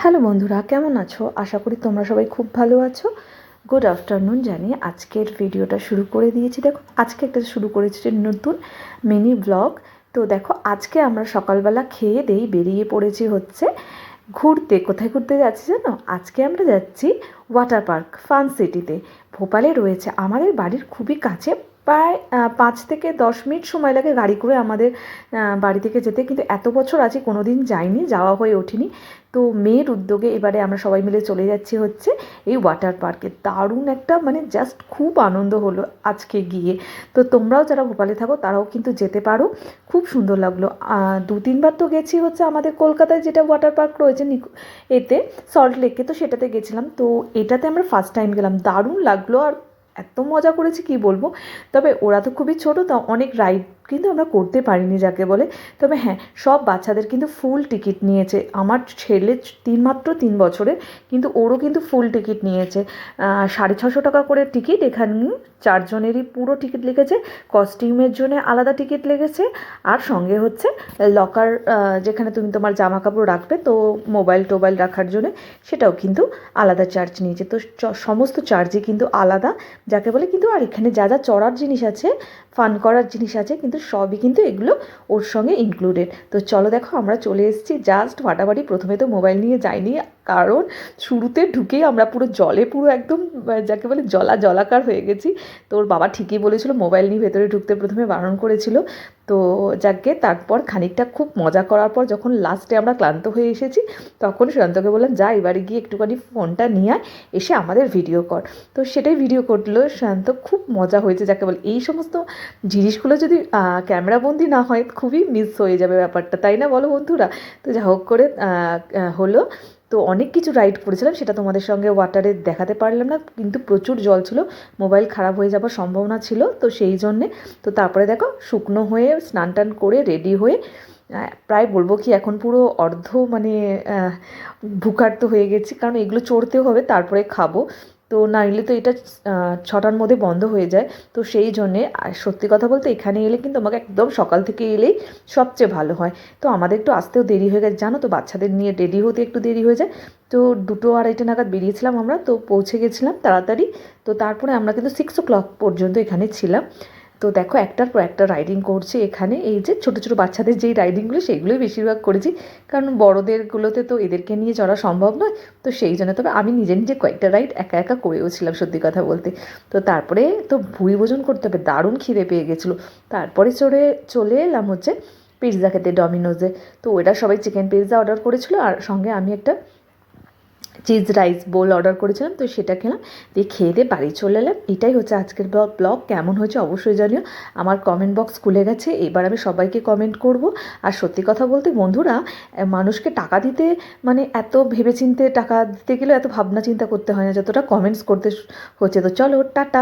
Hello বন্ধুরা, কেমন আছো? আশা করি তোমরা সবাই খুব ভালো আছো। গুড আফটারনুন জানিয়ে আজকের ভিডিওটা শুরু করে দিয়েছি। দেখো, আজকে একটা শুরু করেছি নতুন মিনি ব্লগ। তো দেখো, আজকে আমরা সকালবেলা খেয়ে বেরিয়ে পড়েছি হচ্ছে ঘুরতে। কোথায় ঘুরতে যাচ্ছি জানো? আজকে আমরা যাচ্ছি ওয়াটার পার্ক ফান সিটিতে। ভোপালে রয়েছে, আমাদের বাড়ির খুবই কাছে। প্রায় 5 থেকে 10 মিনিট সময় লাগে গাড়ি করে আমাদের বাড়ি থেকে যেতে। কিন্তু এত বছর আছি কোনো দিন যাইনি, যাওয়া হয়ে ওঠেনি। তো মেয়ের উদ্যোগে এবারে আমরা সবাই মিলে চলে যাচ্ছি হচ্ছে এই ওয়াটার পার্কে। দারুণ একটা জাস্ট খুব আনন্দ হলো আজকে গিয়ে। তো তোমরাও যারা ভোপালে থাকো তারাও কিন্তু যেতে পারো, খুব সুন্দর লাগলো। 2-3 বার তো গেছি হচ্ছে আমাদের কলকাতায় যেটা ওয়াটার পার্ক রয়েছে এতে সল্ট লেকে, তো সেটাতে গেছিলাম। তো এটাতে আমরা ফার্স্ট টাইম গেলাম, দারুণ লাগলো আর এত মজা করেছি কি বলবো। তবে ওরা তো খুবই ছোটো, তা অনেক রাইড কিন্তু আমরা করতে পারিনি যাকে বলে। তবে হ্যাঁ, সব বাচ্চাদের কিন্তু ফুল টিকিট নিয়েছে। আমার ছেলে মাত্র 3 বছরের, কিন্তু ওরও কিন্তু ফুল টিকিট নিয়েছে। 650 টাকা করে টিকিট। এখানে 4 জনেরই পুরো টিকিট লেগেছে, কস্টিউমের জন্য আলাদা টিকিট লেগেছে, আর সঙ্গে হচ্ছে লকার, যেখানে তুমি তোমার জামা কাপড় রাখবে, তো মোবাইল টোবাইল রাখার জন্য সেটাও কিন্তু আলাদা চার্জ নিয়েছে। তো সমস্ত চার্জই কিন্তু আলাদা যাকে বলে। কিন্তু আর এখানে যা যা চড়ার জিনিস আছে, ফান করার জিনিস আছে, কিন্তু সবই কিন্তু এগুলো ওর সঙ্গে ইনক্লুডেড। তো চলো দেখো, আমরা চলে এসেছি জাস্ট ফাটাফাটি। প্রথমে তো মোবাইল নিয়ে যাইনি, কারণ শুরুতে ঢুকেই আমরা পুরো জলে পুরো একদম যাকে বলে জলাকার হয়ে গেছি। তো ওর বাবা ঠিকই বলেছিল, মোবাইল নিয়ে ভেতরে ঢুকতে প্রথমে বারণ করেছিল। তো যাকে তারপর খানিকটা খুব মজা করার পর যখন লাস্টে আমরা ক্লান্ত হয়ে এসেছি, তখন শান্তকে বললাম, যা এবারে গিয়ে একটুখানি ফোনটা নিয়ে আয়, এসে আমাদের ভিডিও কর। তো সেটাই ভিডিও করলো শান্ত। খুব মজা হয়েছে যাকে বলে। এই সমস্ত জিনিসগুলো যদি ক্যামেরাবন্দি না হয় খুবই মিস হয়ে যাবে ব্যাপারটা, তাই না বলো বন্ধুরা? তো যা হোক করে হলো। তো অনেক কিছু রাইড করেছিলাম, সেটা তোমাদের সঙ্গে ওয়াটারে দেখাতে পারলাম না, কিন্তু প্রচুর জল ছিল, মোবাইল খারাপ হয়ে যাওয়ার সম্ভাবনা ছিল, তো সেই জন্যে। তো তারপরে দেখো, শুকনো হয়ে স্নান টান করে রেডি হয়ে প্রায় বলবো কি এখন পুরো ভুখার্ত হয়ে গেছি, কারণ এগুলো চড়তেও হবে তারপরে খাবো। তো নাইলে তো এটা 6টার মধ্যে বন্ধ হয়ে যায়। তো সেই জন্যে, আর সত্যি কথা বলতে এখানে এলে কিন্তু আমাকে একদম সকাল থেকে এলেই সবচেয়ে ভালো হয়। তো আমাদের একটু আসতেও দেরি হয়ে গেছে জানো তো, বাচ্চাদের নিয়ে রেডি হতে একটু দেরি হয়ে যায়। তো 2-2:30 নাগাদ বেরিয়েছিলাম আমরা, তো পৌঁছে গেছিলাম তাড়াতাড়ি। তো তারপরে আমরা কিন্তু 6 o'clock পর্যন্ত এখানে ছিলাম। তো দেখো, একটার পর একটা রাইডিং করছে এখানে। এই যে ছোটো ছোটো বাচ্চাদের যেই রাইডিংগুলো, সেইগুলোই বেশিরভাগ করেছি, কারণ বড়োদেরগুলোতে তো এদেরকে নিয়ে চড়া সম্ভব নয়। তো সেই জন্য, তবে আমি নিজে নিজে কয়েকটা রাইড একা একা করেও ছিলাম সত্যি কথা বলতে। তো তারপরে তো ভুঁড়ি ভোজন করতে হবে, দারুণ খিদে পেয়ে গেছিলো। তারপরে চলে এলাম হচ্ছে পিৎজা খেতে ডমিনোজে। তো ওটা সবাই চিকেন পিৎজা অর্ডার করেছিল, আর সঙ্গে আমি একটা চিজ রাইস বোল অর্ডার করেছিলাম, তো সেটা খেলাম। দিয়ে খেয়ে দিয়ে বাড়ি চলে এলাম। এটাই হচ্ছে আজকের ব্লগ। কেমন হয়েছে অবশ্যই জানিও। আমার কমেন্ট বক্স খুলে গেছে, এবার আমি সবাইকে কমেন্ট করব। আর সত্যি কথা বলতে বন্ধুরা, মানুষকে টাকা দিতে এত ভেবেচিন্তে টাকা দিতে গেলে এত ভাবনা চিন্তা করতে হয় না, যতটা কমেন্টস করতে হচ্ছে। তো চলো, টাটা।